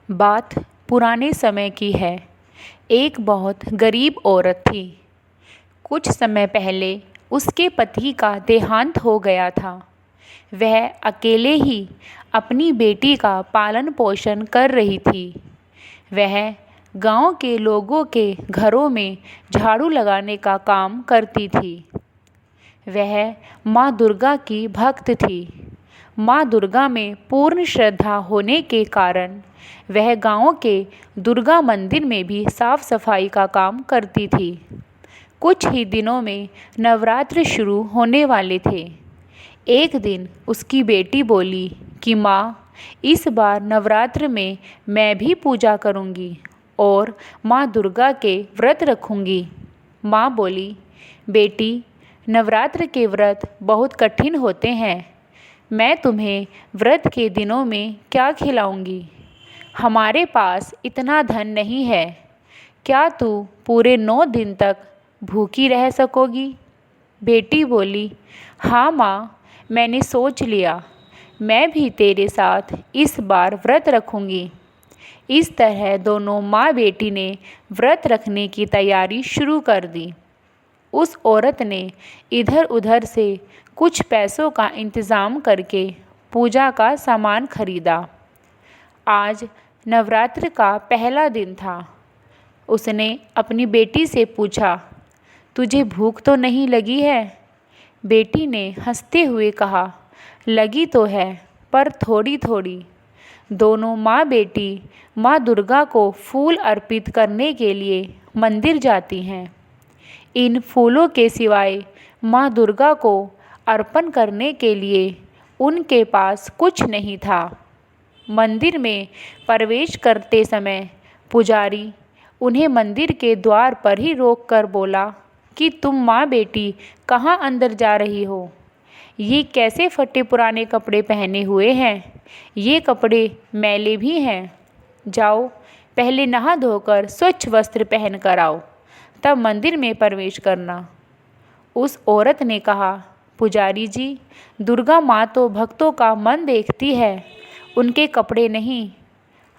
बात पुराने समय की है। एक बहुत गरीब औरत थी। कुछ समय पहले उसके पति का देहांत हो गया था। वह अकेले ही अपनी बेटी का पालन पोषण कर रही थी। वह गांव के लोगों के घरों में झाड़ू लगाने का काम करती थी। वह माँ दुर्गा की भक्त थी। माँ दुर्गा में पूर्ण श्रद्धा होने के कारण वह गांव के दुर्गा मंदिर में भी साफ सफाई का काम करती थी। कुछ ही दिनों में नवरात्र शुरू होने वाले थे। एक दिन उसकी बेटी बोली कि माँ, इस बार नवरात्र में मैं भी पूजा करूँगी और माँ दुर्गा के व्रत रखूँगी। माँ बोली, बेटी, नवरात्र के व्रत बहुत कठिन होते हैं। मैं तुम्हें व्रत के दिनों में क्या खिलाऊंगी? हमारे पास इतना धन नहीं है। क्या तू पूरे 9 दिन तक भूखी रह सकोगी? बेटी बोली, हाँ माँ, मैंने सोच लिया। मैं भी तेरे साथ इस बार व्रत रखूंगी। इस तरह दोनों माँ बेटी ने व्रत रखने की तैयारी शुरू कर दी। उस औरत ने इधर उधर से कुछ पैसों का इंतज़ाम करके पूजा का सामान खरीदा। आज नवरात्र का पहला दिन था। उसने अपनी बेटी से पूछा, तुझे भूख तो नहीं लगी है? बेटी ने हंसते हुए कहा, लगी तो है, पर थोड़ी थोड़ी। दोनों माँ बेटी माँ दुर्गा को फूल अर्पित करने के लिए मंदिर जाती हैं। इन फूलों के सिवाय माँ दुर्गा को अर्पण करने के लिए उनके पास कुछ नहीं था। मंदिर में प्रवेश करते समय पुजारी उन्हें मंदिर के द्वार पर ही रोककर बोला कि तुम माँ बेटी कहाँ अंदर जा रही हो? ये कैसे फटे पुराने कपड़े पहने हुए हैं? ये कपड़े मैले भी हैं। जाओ, पहले नहा धोकर स्वच्छ वस्त्र पहन कर आओ, तब मंदिर में प्रवेश करना। उस औरत ने कहा, पुजारी जी, दुर्गा माँ तो भक्तों का मन देखती है, उनके कपड़े नहीं।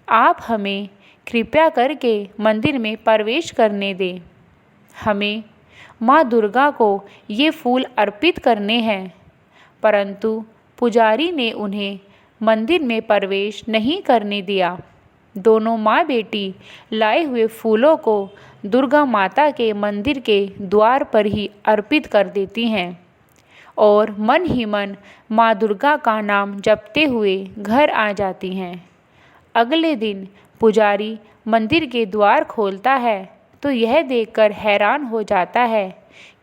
आप हमें कृपया करके मंदिर में प्रवेश करने दें। हमें माँ दुर्गा को ये फूल अर्पित करने हैं। परंतु पुजारी ने उन्हें मंदिर में प्रवेश नहीं करने दिया। दोनों माँ बेटी लाए हुए फूलों को दुर्गा माता के मंदिर के द्वार पर ही अर्पित कर देती हैं और मन ही मन माँ दुर्गा का नाम जपते हुए घर आ जाती हैं। अगले दिन पुजारी मंदिर के द्वार खोलता है तो यह देखकर हैरान हो जाता है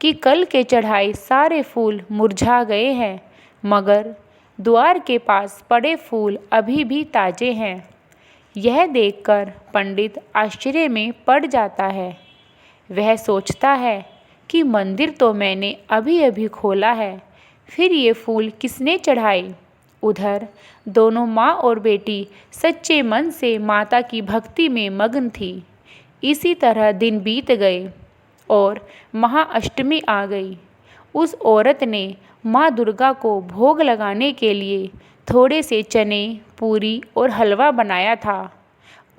कि कल के चढ़ाए सारे फूल मुरझा गए हैं, मगर द्वार के पास पड़े फूल अभी भी ताज़े हैं। यह देखकर पंडित आश्चर्य में पड़ जाता है। वह सोचता है कि मंदिर तो मैंने अभी अभी खोला है, फिर ये फूल किसने चढ़ाए? उधर दोनों माँ और बेटी सच्चे मन से माता की भक्ति में मग्न थी। इसी तरह दिन बीत गए और महाअष्टमी आ गई। उस औरत ने माँ दुर्गा को भोग लगाने के लिए थोड़े से चने, पूरी और हलवा बनाया था।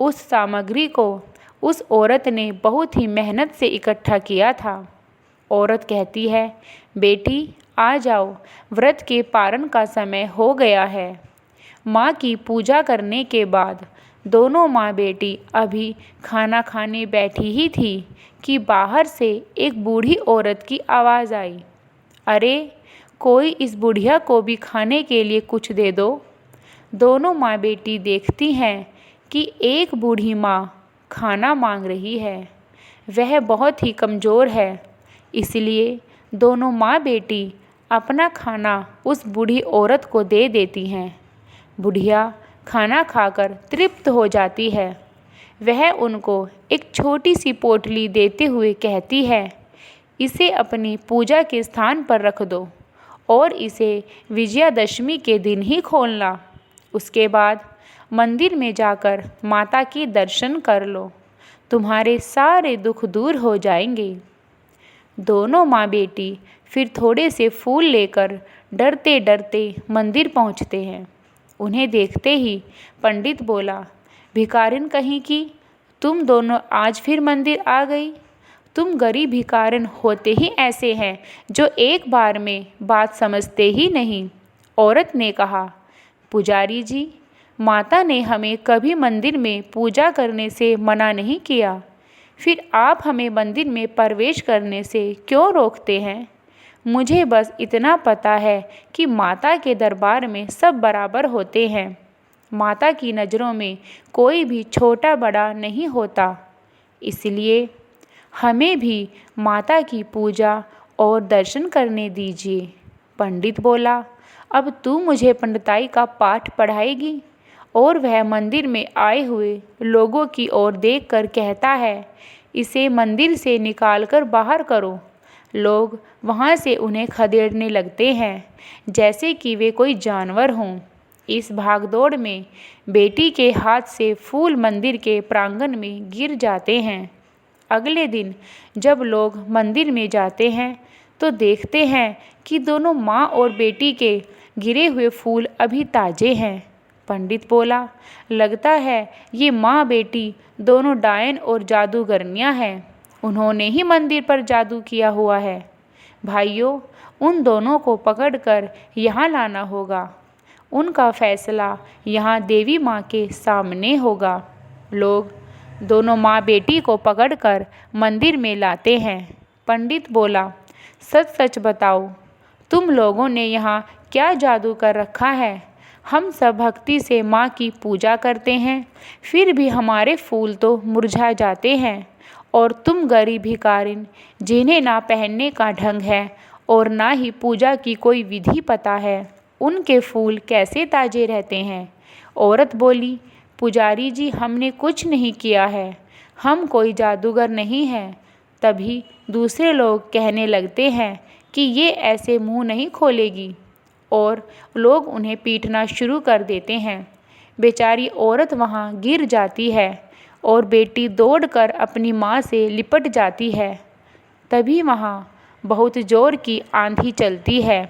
उस सामग्री को उस औरत ने बहुत ही मेहनत से इकट्ठा किया था। औरत कहती है, बेटी आ जाओ, व्रत के पारण का समय हो गया है। माँ की पूजा करने के बाद दोनों माँ बेटी अभी खाना खाने बैठी ही थी कि बाहर से एक बूढ़ी औरत की आवाज़ आई, अरे कोई इस बुढ़िया को भी खाने के लिए कुछ दे दो। दोनों माँ बेटी देखती हैं कि एक बूढ़ी माँ खाना मांग रही है। वह बहुत ही कमज़ोर है, इसलिए दोनों माँ बेटी अपना खाना उस बूढ़ी औरत को दे देती हैं। बुढ़िया खाना खाकर तृप्त हो जाती है। वह उनको एक छोटी सी पोटली देते हुए कहती है, इसे अपनी पूजा के स्थान पर रख दो और इसे विजयादशमी के दिन ही खोलना। उसके बाद मंदिर में जाकर माता के दर्शन कर लो, तुम्हारे सारे दुख दूर हो जाएंगे। दोनों माँ बेटी फिर थोड़े से फूल लेकर डरते डरते मंदिर पहुँचते हैं। उन्हें देखते ही पंडित बोला, भिखारिन कहीं की, तुम दोनों आज फिर मंदिर आ गई। तुम गरीब भिखारिन होते ही ऐसे हैं जो एक बार में बात समझते ही नहीं। औरत ने कहा, पुजारी जी, माता ने हमें कभी मंदिर में पूजा करने से मना नहीं किया, फिर आप हमें मंदिर में प्रवेश करने से क्यों रोकते हैं? मुझे बस इतना पता है कि माता के दरबार में सब बराबर होते हैं। माता की नज़रों में कोई भी छोटा बड़ा नहीं होता, इसलिए हमें भी माता की पूजा और दर्शन करने दीजिए। पंडित बोला, अब तू मुझे पंडिताई का पाठ पढ़ाएगी? और वह मंदिर में आए हुए लोगों की ओर देखकर कहता है, इसे मंदिर से निकालकर बाहर करो। लोग वहाँ से उन्हें खदेड़ने लगते हैं जैसे कि वे कोई जानवर हों। इस भागदौड़ में बेटी के हाथ से फूल मंदिर के प्रांगण में गिर जाते हैं। अगले दिन जब लोग मंदिर में जाते हैं तो देखते हैं कि दोनों माँ और बेटी के गिरे हुए फूल अभी ताज़े हैं। पंडित बोला, लगता है ये माँ बेटी दोनों डायन और जादूगरनियाँ हैं। उन्होंने ही मंदिर पर जादू किया हुआ है। भाइयों, उन दोनों को पकड़कर यहाँ लाना होगा। उनका फैसला यहाँ देवी माँ के सामने होगा। लोग दोनों माँ बेटी को पकड़कर मंदिर में लाते हैं। पंडित बोला, सच सच बताओ, तुम लोगों ने यहाँ क्या जादू कर रखा है? हम सब भक्ति से माँ की पूजा करते हैं, फिर भी हमारे फूल तो मुरझा जाते हैं, और तुम गरीब भिखारिन जिन्हें ना पहनने का ढंग है और ना ही पूजा की कोई विधि पता है, उनके फूल कैसे ताजे रहते हैं? औरत बोली, पुजारी जी, हमने कुछ नहीं किया है, हम कोई जादूगर नहीं हैं। तभी दूसरे लोग कहने लगते हैं कि ये ऐसे मुंह नहीं खोलेगी, और लोग उन्हें पीटना शुरू कर देते हैं। बेचारी औरत वहाँ गिर जाती है और बेटी दौड़कर अपनी माँ से लिपट जाती है। तभी वहाँ बहुत ज़ोर की आंधी चलती है।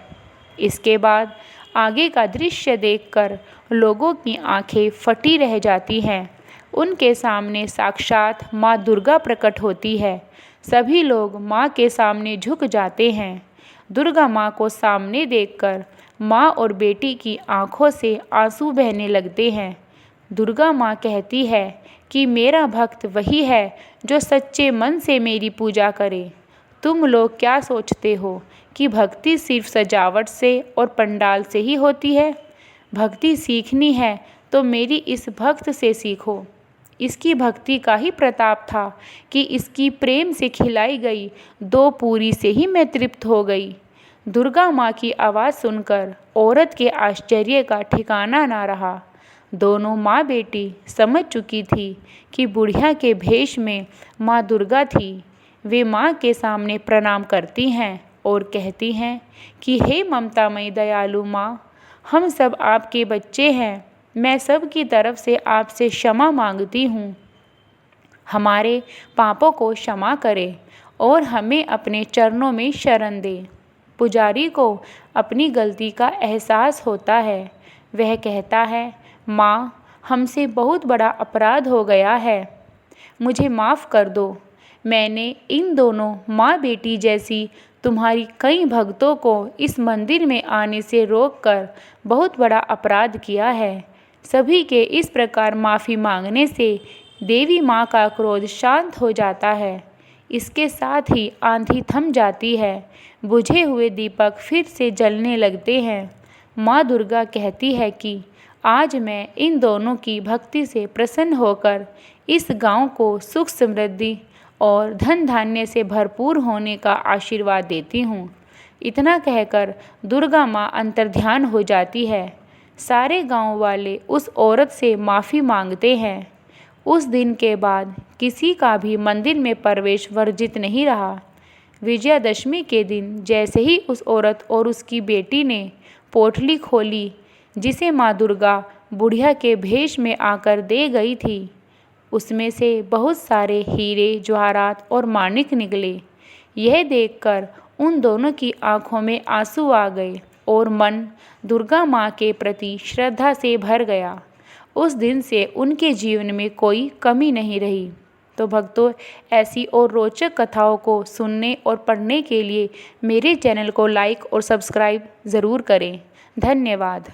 इसके बाद आगे का दृश्य देखकर लोगों की आंखें फटी रह जाती हैं। उनके सामने साक्षात माँ दुर्गा प्रकट होती है। सभी लोग माँ के सामने झुक जाते हैं। दुर्गा माँ को सामने देखकर माँ और बेटी की आंखों से आंसू बहने लगते हैं। दुर्गा माँ कहती है कि मेरा भक्त वही है जो सच्चे मन से मेरी पूजा करे। तुम लोग क्या सोचते हो कि भक्ति सिर्फ सजावट से और पंडाल से ही होती है? भक्ति सीखनी है तो मेरी इस भक्त से सीखो। इसकी भक्ति का ही प्रताप था कि इसकी प्रेम से खिलाई गई 2 पूरी से ही मैं तृप्त हो गई। दुर्गा माँ की आवाज़ सुनकर औरत के आश्चर्य का ठिकाना ना रहा। दोनों माँ बेटी समझ चुकी थी कि बुढ़िया के भेष में माँ दुर्गा थी। वे माँ के सामने प्रणाम करती हैं और कहती हैं कि हे ममतामयी दयालु माँ, हम सब आपके बच्चे हैं। मैं सब की तरफ से आपसे क्षमा मांगती हूँ। हमारे पापों को क्षमा करें और हमें अपने चरणों में शरण दें। पुजारी को अपनी गलती का एहसास होता है। वह कहता है, माँ, हमसे बहुत बड़ा अपराध हो गया है, मुझे माफ़ कर दो। मैंने इन दोनों माँ बेटी जैसी तुम्हारी कई भक्तों को इस मंदिर में आने से रोककर बहुत बड़ा अपराध किया है। सभी के इस प्रकार माफ़ी मांगने से देवी माँ का क्रोध शांत हो जाता है। इसके साथ ही आंधी थम जाती है। बुझे हुए दीपक फिर से जलने लगते हैं। माँ दुर्गा कहती है कि आज मैं इन दोनों की भक्ति से प्रसन्न होकर इस गांव को सुख समृद्धि और धन धान्य से भरपूर होने का आशीर्वाद देती हूँ। इतना कहकर दुर्गा माँ अंतर्ध्यान हो जाती है। सारे गांव वाले उस औरत से माफ़ी मांगते हैं। उस दिन के बाद किसी का भी मंदिर में प्रवेश वर्जित नहीं रहा। विजयादशमी के दिन जैसे ही उस औरत और उसकी बेटी ने पोटली खोली जिसे माँ दुर्गा बुढ़िया के भेष में आकर दे गई थी, उसमें से बहुत सारे हीरे, जवाहरात और माणिक निकले। यह देखकर उन दोनों की आंखों में आंसू आ गए और मन दुर्गा माँ के प्रति श्रद्धा से भर गया। उस दिन से उनके जीवन में कोई कमी नहीं रही। तो भक्तों, ऐसी और रोचक कथाओं को सुनने और पढ़ने के लिए मेरे चैनल को लाइक और सब्सक्राइब ज़रूर करें। धन्यवाद।